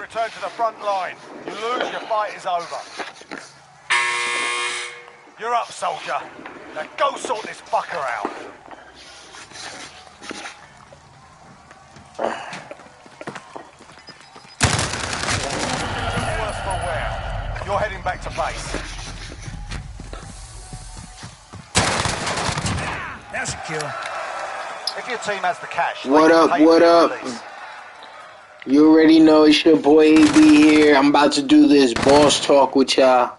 return to the front line. You lose, your fight is over. You're up, soldier. Now go sort this fucker out. Worse for wear. You're heading back to base. That's a kill. If your team has the cash... What up, what up? You already know it's your boy AB here. I'm about to do this boss talk with y'all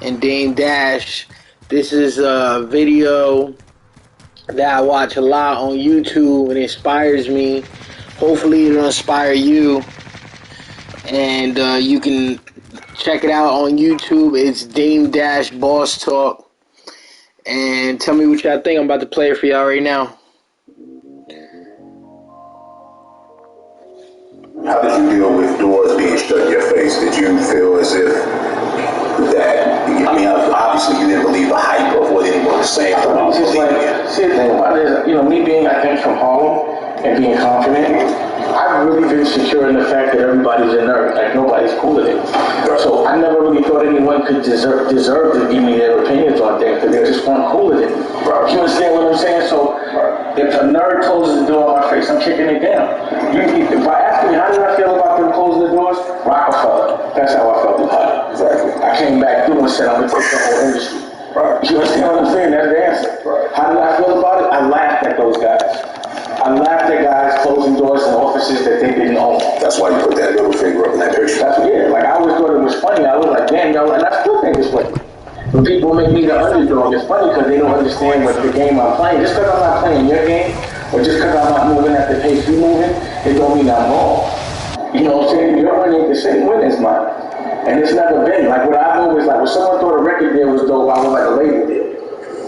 and Dame Dash. This is a video that I watch a lot on YouTube and it inspires me. Hopefully it'll inspire you. And you can check it out on YouTube. It's Dame Dash Boss Talk. And tell me what y'all think. I'm about to play it for y'all right now. How did you deal with doors being shut in your face? Did you feel as if that, I mean, obviously you didn't believe the hype of what anyone was saying about just like, see, the thing about it is, me being, I think, from Harlem and being confident, I've really been secure in the fact that everybody's a nerd. Like, nobody's cooler than me. So I never really thought anyone could deserve to give me their opinions on things because they just weren't cooler than me. You understand what I'm saying? So if a nerd closes the door on my face, I'm kicking it down. If I ask me, how did I feel about them closing the doors? Rockefeller. That's how I felt about it. Exactly. I came back through and said, I'm going to take the whole industry. You understand what I'm saying? That's the answer. How did I feel about it? I laughed at those guys. I laughed at guys closing doors in offices that they didn't own. That's why you put that middle finger up in that picture. That's like I always thought it was funny. I was like, damn, y'all, and I still think it's funny. When people make me the underdog, it's funny because they don't understand what the game I'm playing. Just because I'm not playing your game, or just because I'm not moving at the pace you're moving, it don't mean I'm wrong. You know what I'm saying? Your win ain't the same win as mine. And it's never been. Like what I've always like, when someone thought a record deal was dope, I was like a label deal.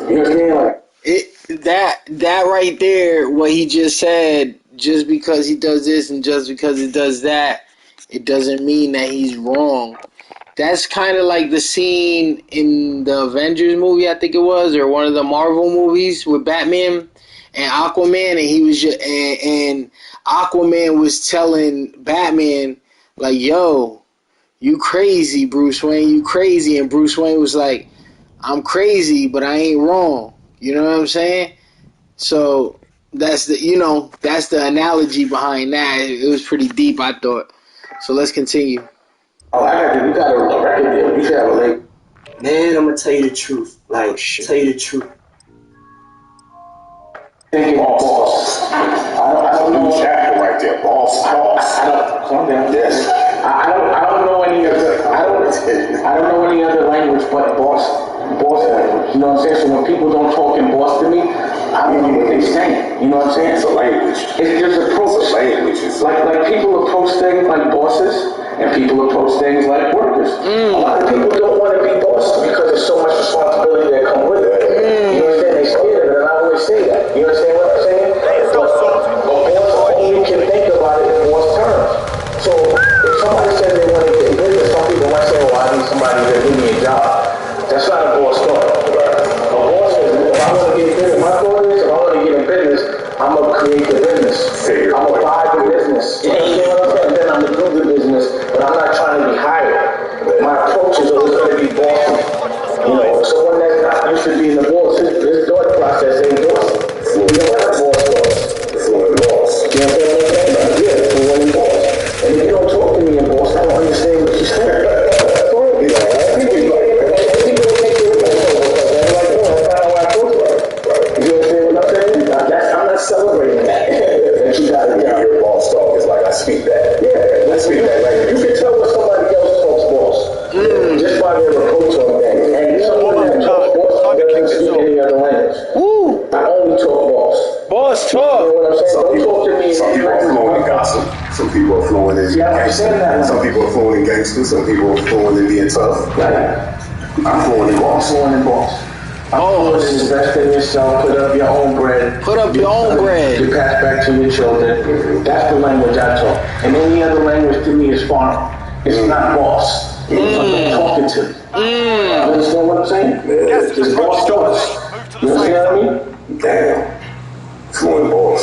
You know what I'm saying? Like, that right there, what he just said, just because he does this and just because he does that, it doesn't mean that he's wrong. That's kind of like the scene in the Avengers movie, I think it was, or one of the Marvel movies with Batman and Aquaman, and he was just, and Aquaman was telling Batman, like, yo, you crazy, Bruce Wayne, you crazy, and Bruce Wayne was like, I'm crazy, but I ain't wrong. You know what I'm saying? So that's the analogy behind that. It was pretty deep, I thought. So let's continue. Oh, you got a record deal. You should have a label. Man, I'm gonna tell you the truth. Like, tell you the truth. Thinking boss. I don't know. Chapter right there, boss. Calm down. Yes. I don't know any other. I don't know any other language but boss language. You know what I'm saying? So when people don't talk in boss to me, I don't know what they're saying. You know what I'm saying? It's a language. It's just approach. It's a language. It's like people approach things like bosses, and people approach things like workers. A lot of people don't want to be bosses because there's so much responsibility that come with it. You understand? They scared of it, and I always say that. You understand what I'm saying? But boss only can think about it in boss terms. So if somebody says they want to get in business, some people might say, well, I need somebody to give me a job. That's not a boss thought. A boss is, if I want to get in business, my thought is, if I want to get in business, I'm going to create the business. I'm going to buy the business. You understand what I'm saying? Then I'm going to do the business, but I'm not trying to be hired. My approach is always going to be bossy. Someone that's not used to being the boss, his thought process ain't bossy. You know what a boss was? fluent boss. You know what I'm saying? Yeah, fluent boss. And if you don't talk to me in boss, I don't understand what you're saying. Celebrating that. That you got to get your boss talk is like I speak that. Yeah, I speak that language. You can tell when somebody else talks boss just by their approach on things. And someone that talks boss doesn't speak any other language. I only talk boss. Boss talk. You know what I'm saying? Don't talk to me. Some people are fluent in gossip. Some people are fluent in gangster. Some people are fluent in gangster. Some people are fluent in being tough. I'm fluent in boss. Invest in yourself, put up your own bread. Put up your own bread. You pass back to your children. That's the language I talk. And any other language to me is farm. It's not boss. It's something talking to me. You understand what I'm saying? Yeah. It's boss talks. You understand what I mean? Damn. Fluent boss.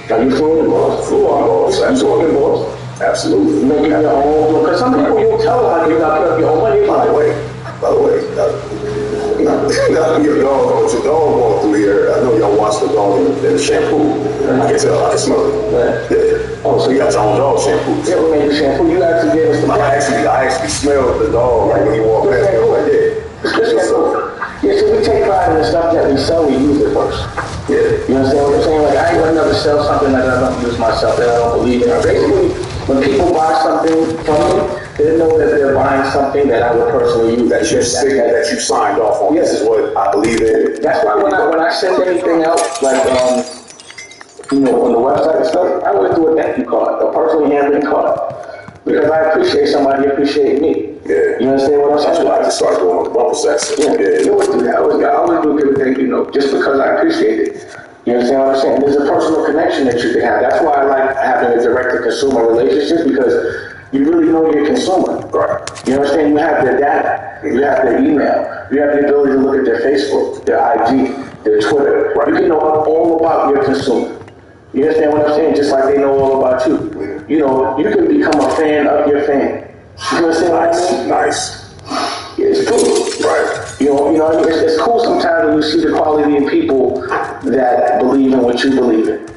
Are you fluent boss? Fluent boss. You fluent boss? Absolutely. Making your own, because some people you'll tell like you got to put up your own money. By the way, your dog walked through here. I know y'all washed the dog in the shampoo. I can tell, I can smell it. Yeah. Oh, so you got your own dog shampoo. Yeah, we made the shampoo. You actually gave us the I actually smelled the dog like when you walk past me. Like, yeah, so we take pride in the stuff that we sell, we use it first. Yeah. You understand what I'm saying? Like, I ain't gonna never sell something that I don't use myself, that I don't believe in. Basically, when people buy something from me, they know that they're buying something that I would personally use. that you signed off on. Yeah. This is what I believe in. That's why when I send anything out, like, on the website and stuff, I always do a thank you card, a personally handwritten card. Because I appreciate somebody appreciate me. Yeah. You understand what I'm saying? That's why I just started doing the bumper sets. Yeah, you always do that. I always do a good thank you note, just because I appreciate it. You understand what I'm saying? There's a personal connection that you can have. That's why I like having a direct-to-consumer relationship, because you really know your consumer. Right. You understand? You have their data, you have their email, you have the ability to look at their Facebook, their IG, their Twitter. Right. You can know all about your consumer. You understand what I'm saying? Just like they know all about you. You know, you can become a fan of your fan. You understand what I mean? Nice. It's cool. Right. You know, it's cool sometimes when you see the quality in people that believe in what you believe in.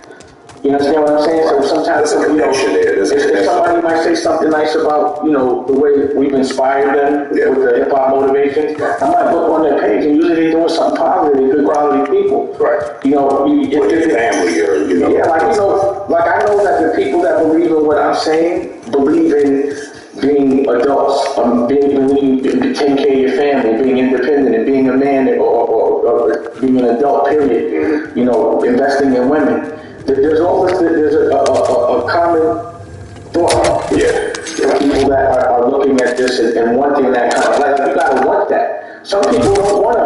You understand what I'm saying? So sometimes, There's a connection there. If somebody might say something nice about, the way we've inspired them with the hip-hop motivations, I might look on their page and usually they're doing something positive, they're good quality people. Right. With your family or, Yeah, like I know that the people that believe in what I'm saying believe in being adults, being taking care of your family, being independent, and being a man or being an adult, period. Investing in women. There's a common thought. Yeah. People that are looking at this and wanting that kind of life. You gotta want that. Some people don't want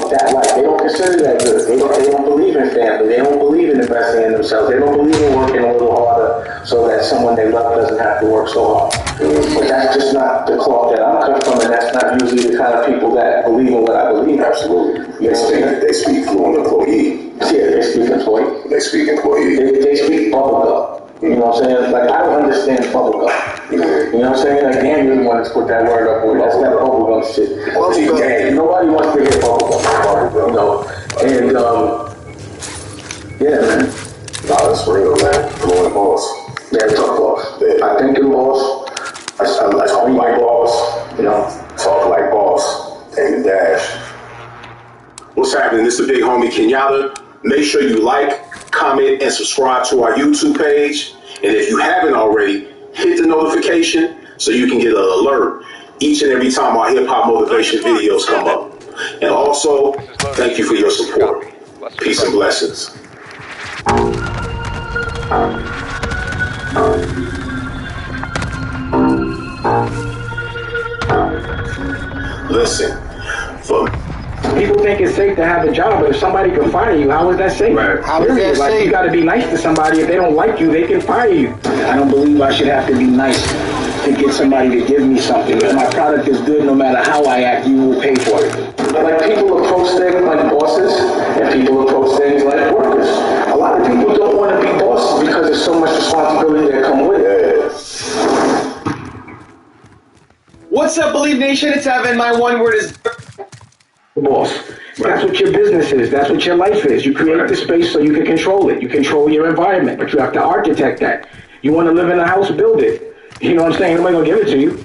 that life. They don't consider that good. They don't believe in family. They don't believe in investing in themselves. They don't believe in working a little harder so that someone they love doesn't have to work so hard. But that's just not the cloth that I'm cut from, and that's not usually the kind of people that believe in what I believe. Absolutely. They speak fluent employee. Yeah, they speak employee. They speak employee. They speak bubblegum. You know what I'm saying? Like, I don't understand bubblegum. You know what I'm saying? Like, Dan really wanted to put that word up with. That's that bubblegum shit. Nobody wants to hear bubblegum. And, yeah, man. Nah, that's real, man. Fluent boss. Yeah, tough boss. Yeah. I think you boss. I talk like boss. Talk like boss. Take the dash. What's happening? This is the big homie Kenyatta. Make sure you like, comment, and subscribe to our YouTube page. And if you haven't already, hit the notification so you can get an alert each and every time our hip-hop motivation videos come up. And also, thank you for your support. Peace and blessings. Listen, people think it's safe to have a job, but if somebody can fire you, how is that safe? Right. How is that Like, safe? you gotta be nice to somebody. If they don't like you, they can fire you. I don't believe I should have to be nice to get somebody to give me something. If my product is good, no matter how I act, you will pay for it. Like, people approach things like bosses, and people approach things like workers. A lot of people don't want to be bosses because there's so much responsibility that come with it. What's up, Believe Nation? It's Evan. My one word is Boss. That's what your business is. That's what your life is. You create the space so you can control it. You control your environment, but you have to architect that. You want to live in a house, build it. You know what I'm saying? Nobody gonna give it to you.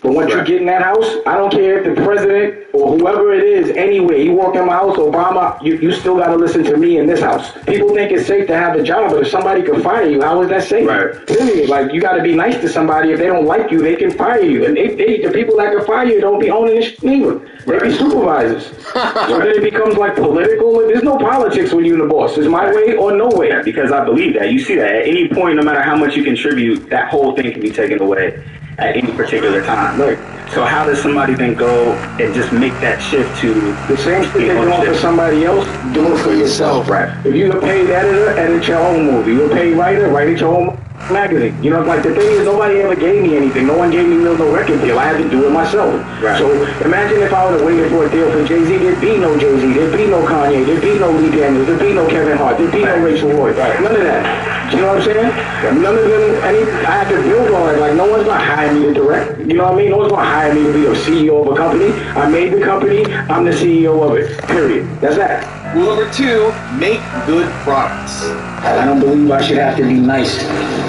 But once you get in that house, I don't care if the president or whoever it is, anyway, you walk in my house, Obama, you still got to listen to me in this house. People think it's safe to have a job, but if somebody can fire you, how is that safe? Right. Period. Like, you got to be nice to somebody. If they don't like you, they can fire you. And the people that can fire you don't be owning this neither. They be supervisors. So then it becomes like political. There's no politics when you're the boss. It's my way or no way. Because I believe that. You see that at any point, no matter how much you contribute, that whole thing can be taken away at any particular time. Look, So how does somebody then go and just make that shift to the same shit they're doing for somebody else, do it for yourself. Right. If you're a paid editor, edit your own movie. You're a paid writer, write it your own magazine. You know, like, the thing is, nobody ever gave me anything. No one gave me no record deal. I had to do it myself. Right. So imagine if I would have waited for a deal from Jay-Z. There'd be no Jay-Z. There'd be no Kanye. There'd be no Lee Daniels. There'd be no Kevin Hart. There'd be no Rachel Roy. None of that. You know what I'm saying? None of them, I have to build on it. Like, no one's going to hire me to direct. You know what I mean? No one's going to hire me to be a CEO of a company. I made the company. I'm the CEO of it. Period. That's that. Rule number 2, make good products. I don't believe I should have to be nice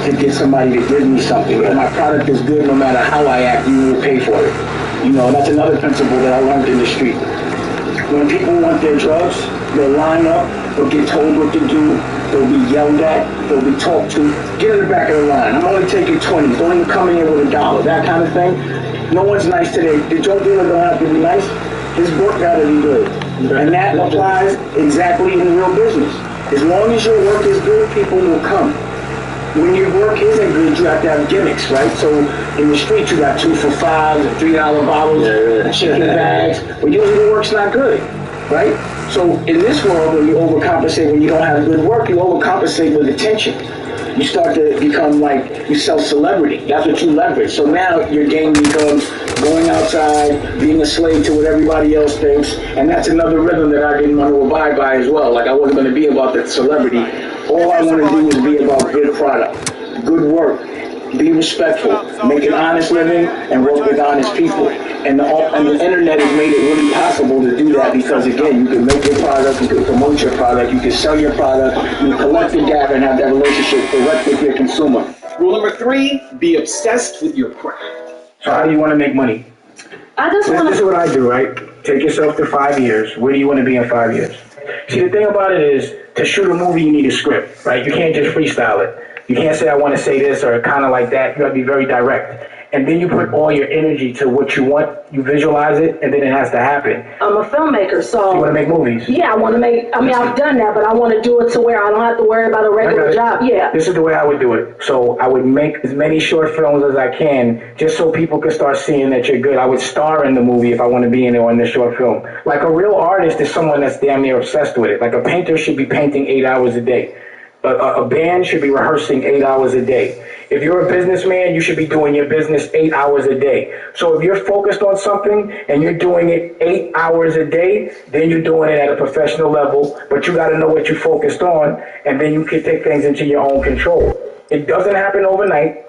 to get somebody to give me something. If my product is good, no matter how I act, you will pay for it. You know, that's another principle that I learned in the street. When people want their drugs, they'll line up, they'll get told what to do, they'll be yelled at, they'll be talked to. Get in the back of the line. I'm only taking 20. Don't even come in here with $1. That kind of thing. No one's nice today. The drug dealer don't have to be nice. His work gotta be good. And that applies exactly in real business. As long as your work is good, people will come. When your work isn't good, you have to have gimmicks, right? So in the street, you got 2 for $5, $3 bottles, chicken bags, but usually the work's not good, right? So in this world, when you overcompensate, when you don't have good work, you overcompensate with attention. You start to become like, you sell celebrity. That's what you leverage. So now your game becomes going outside, being a slave to what everybody else thinks, and that's another rhythm that I didn't want to abide by as well. Like, I wasn't going to be about that celebrity. All I want to do is be about good product, good work, be respectful, make an honest living, and work with honest people. And the internet has made it really possible to do that because, again, you can make your product, you can promote your product, you can sell your product, you can collect the data and have that relationship direct with your consumer. Rule number 3, be obsessed with your craft. So how do you want to make money? This is what I do, right? Take yourself to 5 years. Where do you want to be in 5 years? See, the thing about it is, to shoot a movie, you need a script, right? You can't just freestyle it. You can't say, I want to say this or kind of like that. You got to be very direct. And then you put all your energy to what you want, you visualize it, and then it has to happen. I'm a filmmaker, so... You want to make movies? Yeah, I want to make... I mean, I've done that, but I want to do it to where I don't have to worry about a regular job. Yeah. This is the way I would do it. So I would make as many short films as I can, just so people can start seeing that you're good. I would star in the movie if I want to be in it or in the short film. Like, a real artist is someone that's damn near obsessed with it. Like, a painter should be painting 8 hours a day. A band should be rehearsing 8 hours a day. If you're a businessman, you should be doing your business 8 hours a day. So if you're focused on something and you're doing it 8 hours a day, then you're doing it at a professional level, but you got to know what you're focused on, and then you can take things into your own control. It doesn't happen overnight.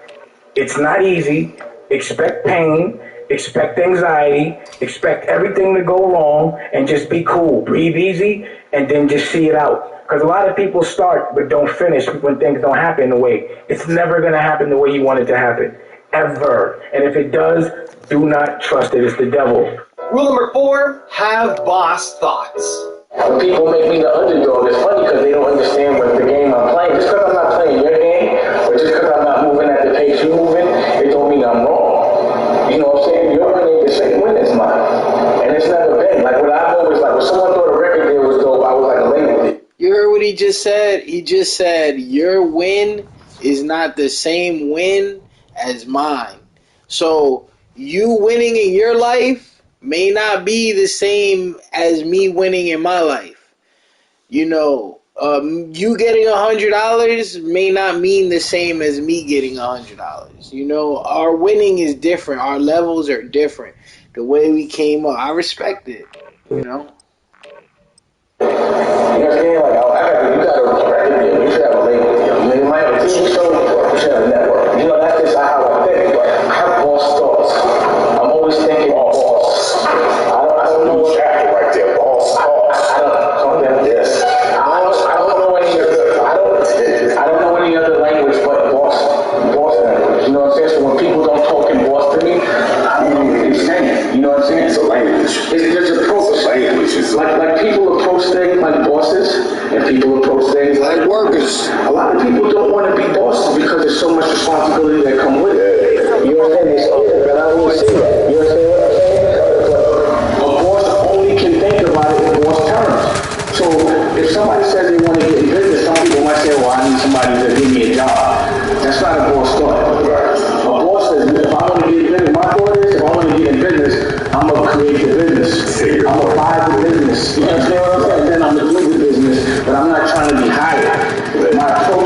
It's not easy. Expect pain. Expect anxiety. Expect everything to go wrong, and just be cool. Breathe easy, and then just see it out. Because a lot of people start but don't finish when things don't happen the way. It's never going to happen the way you want it to happen. Ever. And if it does, do not trust it. It's the devil. Rule number 4, have boss thoughts. When people make me the underdog, it's funny because they don't understand what the game I'm playing. Just because I'm not playing your game, or just because I'm not moving at the pace you're moving, it don't mean I'm wrong. You know what I'm saying? Your win ain't the same win as mine. And it's never been. Like, what I've always, like, when someone thought a record deal was dope, I was like, a label deal. You heard what he just said? He just said, your win is not the same win as mine. So you winning in your life may not be the same as me winning in my life. You know, you getting $100 may not mean the same as me getting $100. You know, our winning is different. Our levels are different. The way we came up, I respect it, you know. You know what I'm saying? Like, you got a record deal, you should have a label deal. You know, you might have a TV show, you should have a network. You know, that's just how I think. But I have boss thoughts. I'm always thinking boss. I don't know what chapter right there, boss thoughts. Yes. I don't know any other language but boss language. You know what I'm saying? So when people don't talk in boss to me, it's saying, you know what I'm saying? It's a language. There's a approach. Like people approach things like bosses, and people approach things like workers. A lot of people don't want to be bosses because there's so much responsibility that come with it. You know what I'm saying? They say that, but I always say that. You know what I'm saying? A boss only can think about it in boss terms. So if somebody says they want to get in business, some people might say, well, I need somebody to give me a job. That's not a boss thought. A boss says, if I want to get in business, my thought is, if I want to get in business, I'm going to create the business. I'm going to buy the business. You understand what I'm saying? Then I'm going to do the business, but I'm not trying to be hired. My approach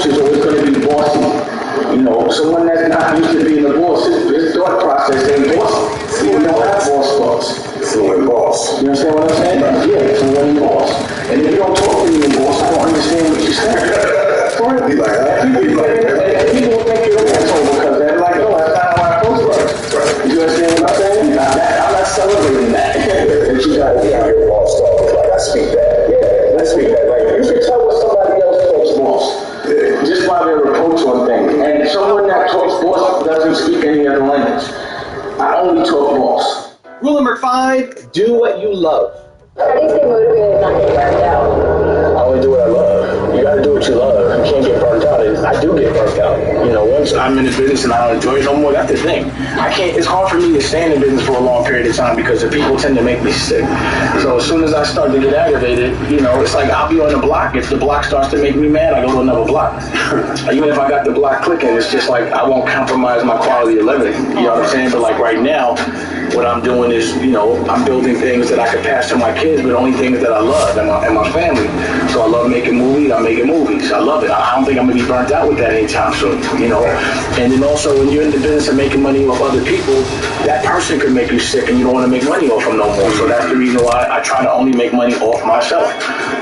speak any other language. I only talk boss. Rule number 5, do what you love. How do you stay motivated and not get burned out? I only do what I love. You gotta do what you love. You can't get burnt out. I do get burnt out. You know, once I'm in the business and I don't enjoy it no more, that's the thing. It's hard for me to stay in the business for a long period of time because the people tend to make me sick. So as soon as I start to get aggravated, you know, it's like I'll be on the block. If the block starts to make me mad, I go to another block. Even if I got the block clicking, it's just like I won't compromise my quality of living. You know what I'm saying? But like right now, what I'm doing is, you know, I'm building things that I can pass to my kids, but only things that I love and my family. So I love making movies. I'm making movies. I love it. I don't think I'm gonna be burnt out with that anytime soon. You know. And then also, when you're in the business of making money off other people, that person could make you sick, and you don't want to make money off them no more. So that's the reason why I try to only make money off myself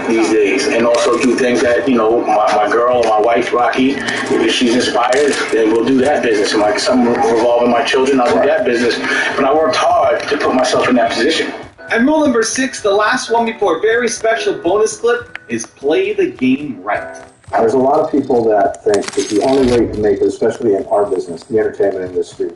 these days, and also do things that, you know, my girl, my wife, Rocky, if she's inspired, then we'll do that business. And like some revolving my children, I'll do that business. But I worked hard to put myself in that position. And rule number 6, the last one before a very special bonus clip, is play the game right. There's a lot of people that think that the only way to make it, especially in our business, the entertainment industry,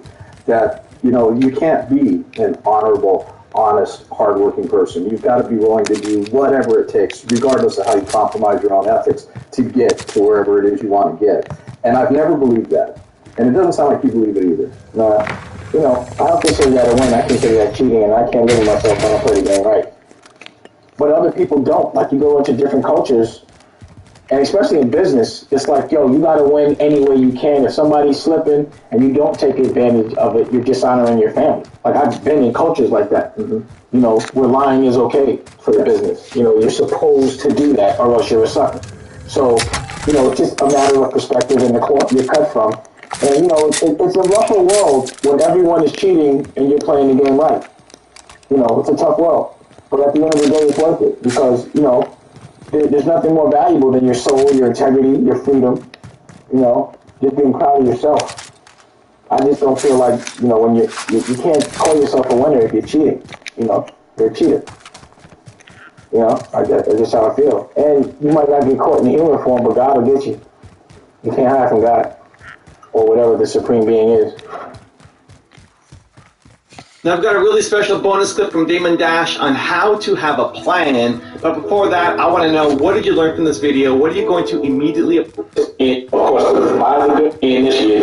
that, you know, you can't be an honorable, honest, hardworking person. You've got to be willing to do whatever it takes, regardless of how you compromise your own ethics, to get to wherever it is you want to get. And I've never believed that. And it doesn't sound like you believe it either. No, you know, I don't consider that a win. I consider that cheating, and I can't live with myself when I play the game right. But other people don't. Like, you go into different cultures, and especially in business, it's like, yo, you got to win any way you can. If somebody's slipping and you don't take advantage of it, you're dishonoring your family. Like, I've been in cultures like that, you know, where lying is okay for the business. You know, you're supposed to do that or else you're a sucker. So, you know, it's just a matter of perspective and the cloth you're cut from. And, you know, it's a rougher world when everyone is cheating and you're playing the game right. You know, it's a tough world. But at the end of the day, it's worth it because, you know, there's nothing more valuable than your soul, your integrity, your freedom, you know, just being proud of yourself. I just don't feel like, you know, when you can't call yourself a winner if you're cheating, you know, you're a cheater. You know, that's just how I feel. And you might not get caught in the human form, but God will get you. You can't hide from God or whatever the supreme being is. Now I've got a really special bonus clip from Damon Dash on how to have a plan. But before that, I want to know, what did you learn from this video? What are you going to immediately apply? Of course, buy the good initiative.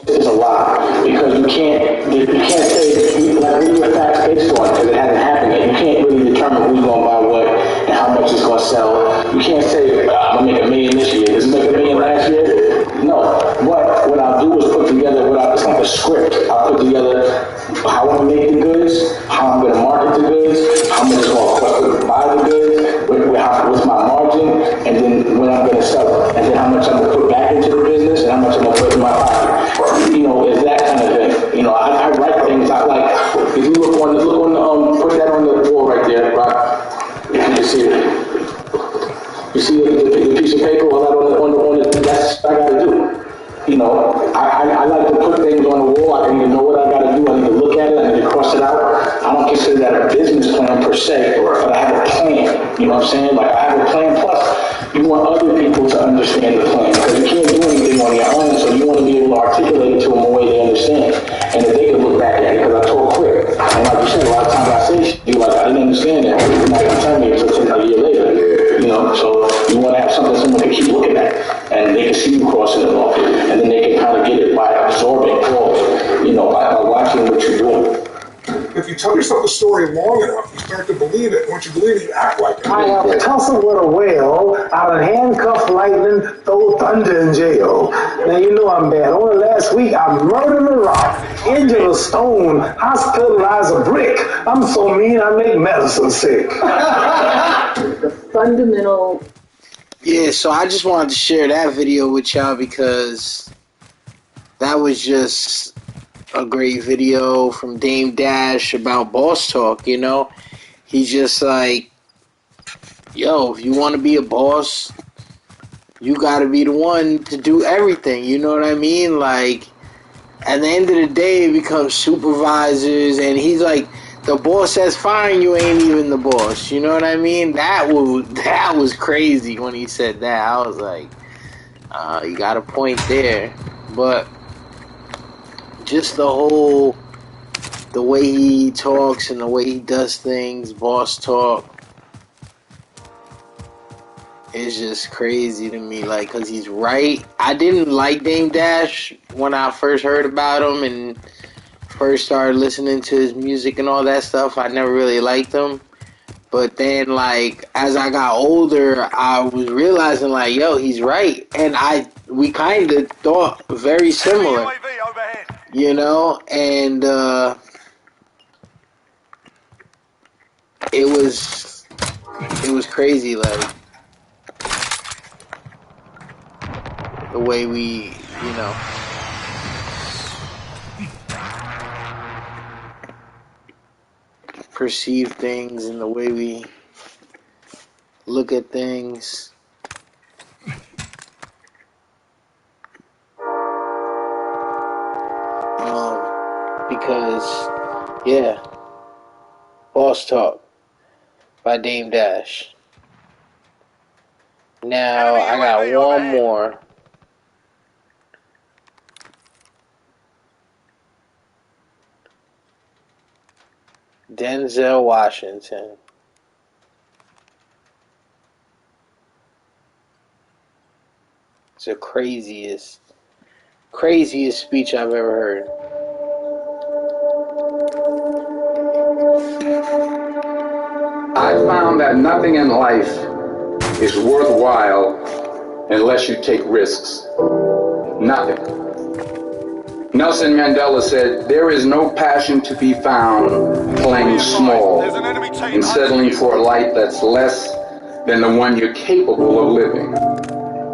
This is a lie because you can't say like read your facts based on it because it hasn't happened yet. You can't really determine who's going to buy what and how much it's going to sell. You can't say I'm going to make $1 million this year. Did you make $1 million last year? No. But what I'll do is put together it's like a script. I'll put together how I'm going to make the goods, how I'm going to market the goods, how much it's going to cost to buy the goods, what's my margin, and then when I'm going to sell it, and then how much I'm going to put back into the business, and how much I'm going to put in my pocket. You know, it's that kind of thing. You know, I write things. I like, if you look on put that on the wall right there, Rock. If you can see it. You see the piece of paper, all that on the that's what I got to do. You know, I like to put things on the wall. I need to know what I got to do. I need to look at it. I need to cross it out. I don't consider that a business plan per se, but I have a plan. You know what I'm saying? Like, I have a plan. Plus, you want other people to understand the plan because you can't do anything on your own. So you want to be able to articulate it to them in a way they understand, and that they can look back at it because I talk quick. And like you said, a lot of times I say shit, you're like, I didn't understand that. You're not gonna tell me until a year later. You know, so you want to have something someone can keep looking at, and they can see you crossing it off, and then they can kind of get it by absorbing all, you know, by watching what you're doing. If you tell yourself a story long enough, you start to believe it. Once you believe it, you act like it. I have tussled with a whale, out of handcuffed lightning, throw thunder in jail. Now you know I'm bad. Only last week I murdered a rock, injured a stone, hospitalized a brick. I'm so mean I make medicine sick. The fundamental. Yeah, so I just wanted to share that video with y'all because that was just a great video from Dame Dash about boss talk, you know? He's just like, yo, if you want to be a boss, you got to be the one to do everything, you know what I mean? Like, at the end of the day, it becomes supervisors, and he's like, the boss says fine, you ain't even the boss, you know what I mean? That was crazy when he said that. I was like, you got a point there. But just the way he talks and the way he does things, boss talk, is just crazy to me. Like, cause he's right. I didn't like Dame Dash when I first heard about him and first started listening to his music and all that stuff. I never really liked him. But then, like, as I got older, I was realizing, like, yo, he's right. And we kind of thought very similar, you know? And it was crazy, like, the way we, you know, perceive things and the way we look at things. Because, yeah, Boss Talk by Dame Dash. Now, I got one more. Denzel Washington. It's the craziest speech I've ever heard. I found that nothing in life is worthwhile unless you take risks. Nothing. Nelson Mandela said, there is no passion to be found playing small and settling for a life that's less than the one you're capable of living.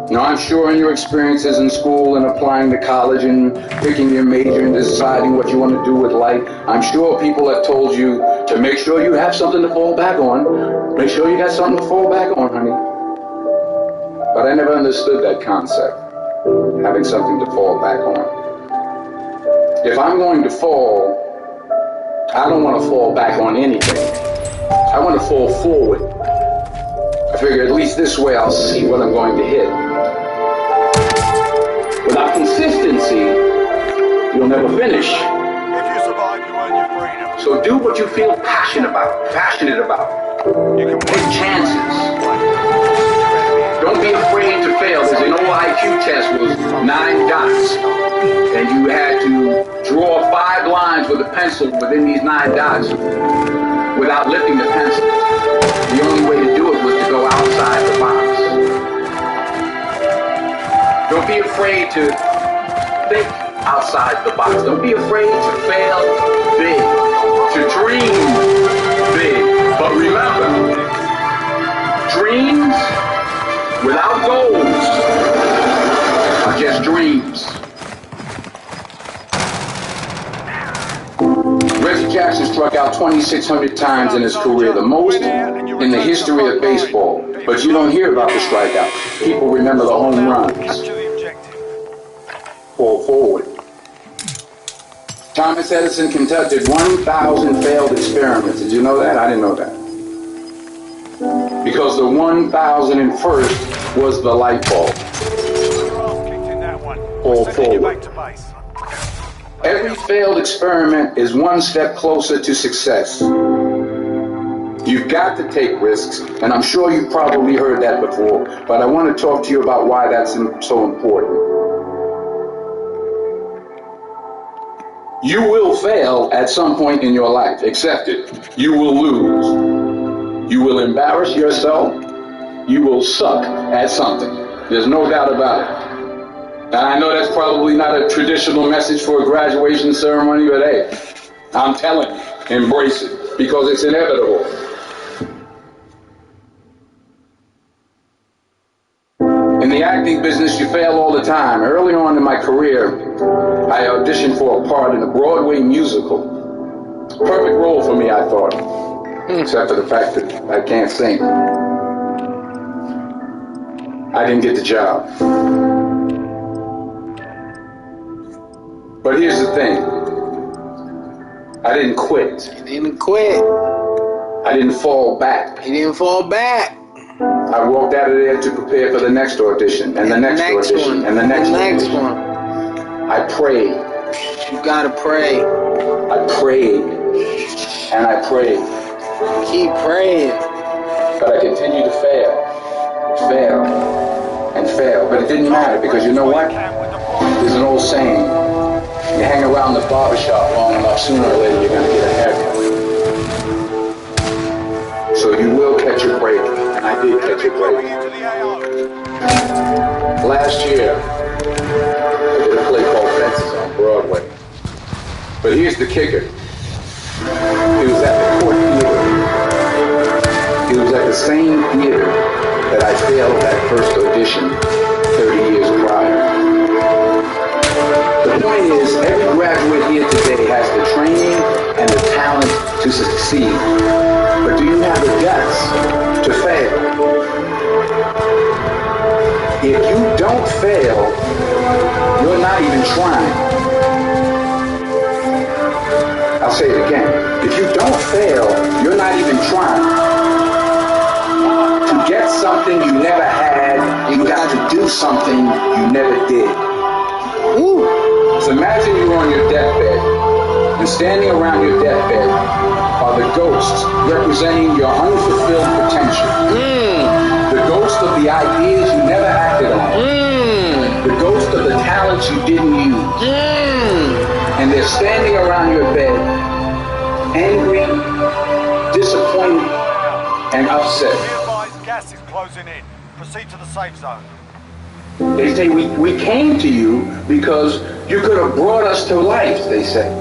Now, I'm sure in your experiences in school and applying to college and picking your major and deciding what you want to do with life, I'm sure people have told you to make sure you have something to fall back on. Make sure you got something to fall back on, honey. But I never understood that concept, having something to fall back on. If I'm going to fall, I don't want to fall back on anything. I want to fall forward. I figure at least this way I'll see what I'm going to hit. Without consistency, you'll never finish. If you survive, you earn your freedom. So do what you feel passionate about. You can take chances. Don't be afraid to fail. There's an old IQ test was 9 dots. And you had to draw 5 lines with a pencil within these 9 dots without lifting the pencil. The only way to do it was to go outside the box. Don't be afraid to think outside the box. Don't be afraid to fail big, to dream big. But remember, dreams without goals are just dreams. Reggie Jackson struck out 2,600 times in his career, the most in the history of baseball. But you don't hear about the strikeouts. People remember the home runs. Fall forward. Thomas Edison conducted 1,000 failed experiments. Did you know that? I didn't know that. Because the 1,001st was the light bulb. Fall forward. Every failed experiment is one step closer to success. You've got to take risks, and I'm sure you've probably heard that before, but I want to talk to you about why that's so important. You will fail at some point in your life. Accept it. You will lose. You will embarrass yourself. You will suck at something. There's no doubt about it. And I know that's probably not a traditional message for a graduation ceremony, but hey, I'm telling you, embrace it, because it's inevitable. In the acting business, you fail all the time. Early on in my career, I auditioned for a part in a Broadway musical. Perfect role for me, I thought, except for the fact that I can't sing. I didn't get the job. But here's the thing. I didn't quit. He didn't quit. I didn't fall back. He didn't fall back. I walked out of there to prepare for the next audition, and the next audition, and the next one. I prayed. You gotta pray. I prayed and I prayed. Keep praying. But I continued to fail and fail. But it didn't matter because you know what? There's an old saying. You hang around the barbershop long enough, sooner or later you're going to get a haircut. So you will catch a break, and I did catch a break. Last year, I did a play called Fences on Broadway. But here's the kicker. It was at the Court Theater. It was at the same theater that I failed that first audition 30 years prior. The point is, every graduate here today has the training and the talent to succeed. But do you have the guts to fail? If you don't fail, you're not even trying. I'll say it again. If you don't fail, you're not even trying. To get something you never had, you got to do something you never did. Ooh. So imagine you're on your deathbed, and standing around your deathbed are the ghosts representing your unfulfilled potential. The ghost of the ideas you never acted on. The ghost of the talents you didn't use. And they're standing around your bed, angry, disappointed, and upset. Gas is closing in. Proceed to the safe zone. They say, we came to you because you could have brought us to life, they say.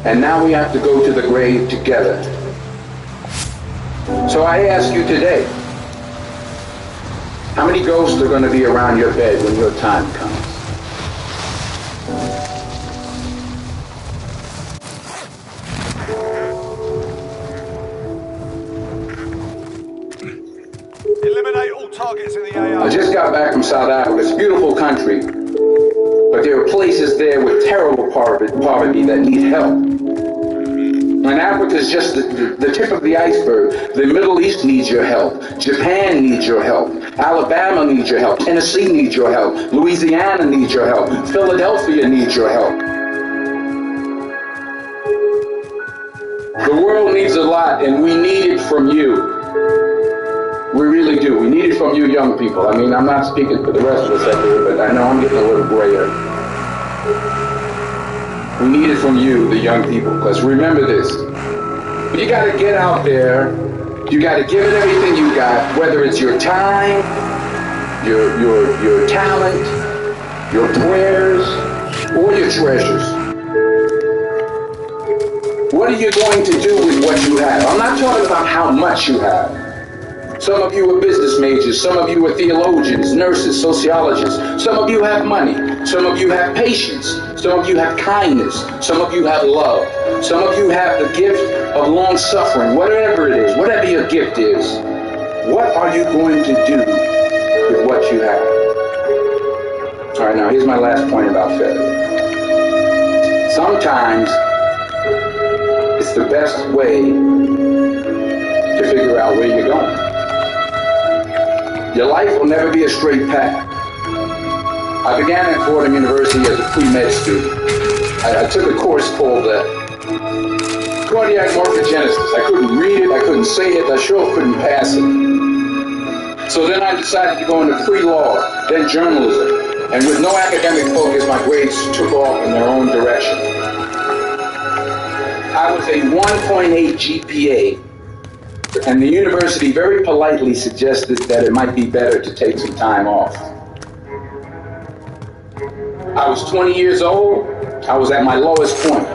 And now we have to go to the grave together. So I ask you today, how many ghosts are going to be around your bed when your time comes? Eliminate all targets in the AO. I just got back from South Africa. It's a beautiful country, but there are places there with terrible poverty that need help. And Africa is just the tip of the iceberg. The Middle East needs your help. Japan needs your help. Alabama needs your help. Tennessee needs your help. Louisiana needs your help. Philadelphia needs your help. The world needs a lot, and we need it from you. We really do. We need it from you young people. I mean, I'm not speaking for the rest of us out there, but I know I'm getting a little grayer. We need it from you, the young people, because remember this. You got to get out there. You got to give it everything you got, whether it's your time, your talent, your prayers, or your treasures. What are you going to do with what you have? I'm not talking about how much you have. Some of you are business majors. Some of you are theologians, nurses, sociologists. Some of you have money. Some of you have patience. Some of you have kindness. Some of you have love. Some of you have the gift of long suffering. Whatever it is, whatever your gift is, what are you going to do with what you have? All right, now here's my last point about failure. Sometimes it's the best way to figure out where you're going. Your life will never be a straight path. I began at Fordham University as a pre-med student. I took a course called cardiac morphogenesis. I couldn't read it, I couldn't say it, I sure couldn't pass it. So then I decided to go into pre-law, then journalism. And with no academic focus, my grades took off in their own direction. I was a 1.8 GPA. And the university very politely suggested that it might be better to take some time off. I was 20 years old. I was at my lowest point.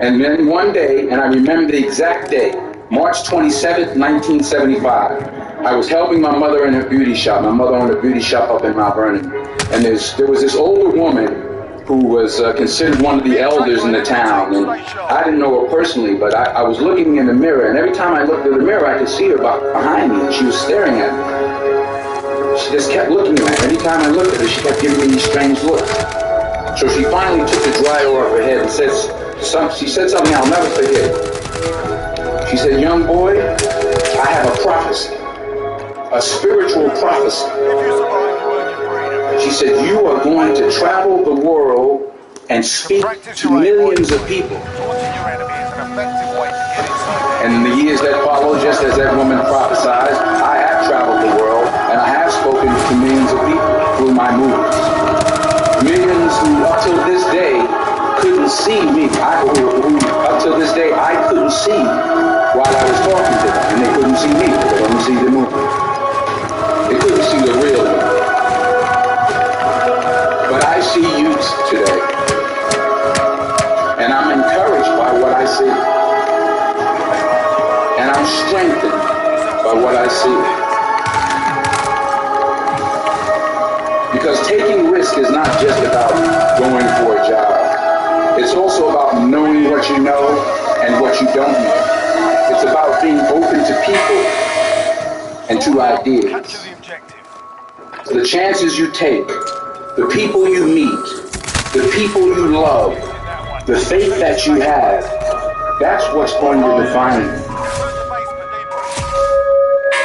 And then one day, and I remember the exact day, March 27th, 1975, I was helping my mother in her beauty shop. My mother owned a beauty shop up in Mount Vernon. And there was this older woman who was considered one of the elders in the town. And I didn't know her personally, but I was looking in the mirror, and every time I looked in the mirror, I could see her behind me, and she was staring at me. She just kept looking at me. Every time I looked at her, she kept giving me these strange looks. So she finally took the dryer off her head and she said something I'll never forget. She said, "Young boy, I have a prophecy, a spiritual prophecy." She She said, you are going to travel the world and speak to millions of people. And in the years that followed, just as that woman prophesied, I have traveled the world and I have spoken to millions of people through my movies. Millions who, up till this day, couldn't see me. Up till this day, I couldn't see while I was talking to them. And they couldn't see me because they couldn't see the movie. They couldn't see the real me. But I see youth today. And I'm encouraged by what I see. And I'm strengthened by what I see. Because taking risk is not just about going for a job. It's also about knowing what you know and what you don't know. It's about being open to people and to ideas. The chances you take, the people you meet, the people you love, the faith that you have, that's what's going to define you.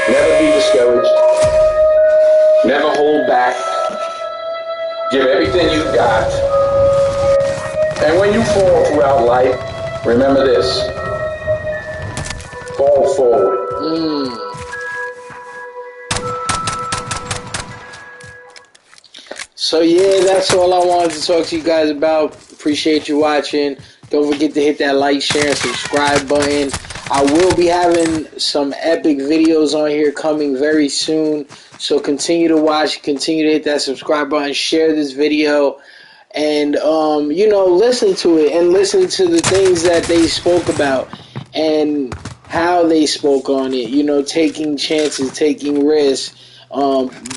Never be discouraged. Never hold back. Give everything you've got. And when you fall throughout life, remember this. Fall forward. So yeah, that's all I wanted to talk to you guys about. Appreciate you watching. Don't forget to hit that like, share, and subscribe button. I will be having some epic videos on here coming very soon. So continue to watch, continue to hit that subscribe button, share this video, and you know, listen to it and listen to the things that they spoke about and how they spoke on it. You know, taking chances, taking risks,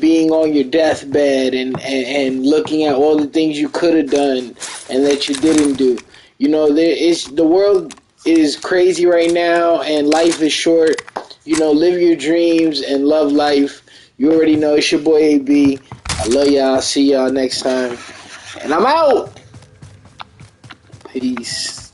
being on your deathbed and looking at all the things you could have done and that you didn't do. You know, the world is crazy right now and life is short. You know, live your dreams and love life. You already know, it's your boy AB. I love y'all. See y'all next time. And I'm out. Peace.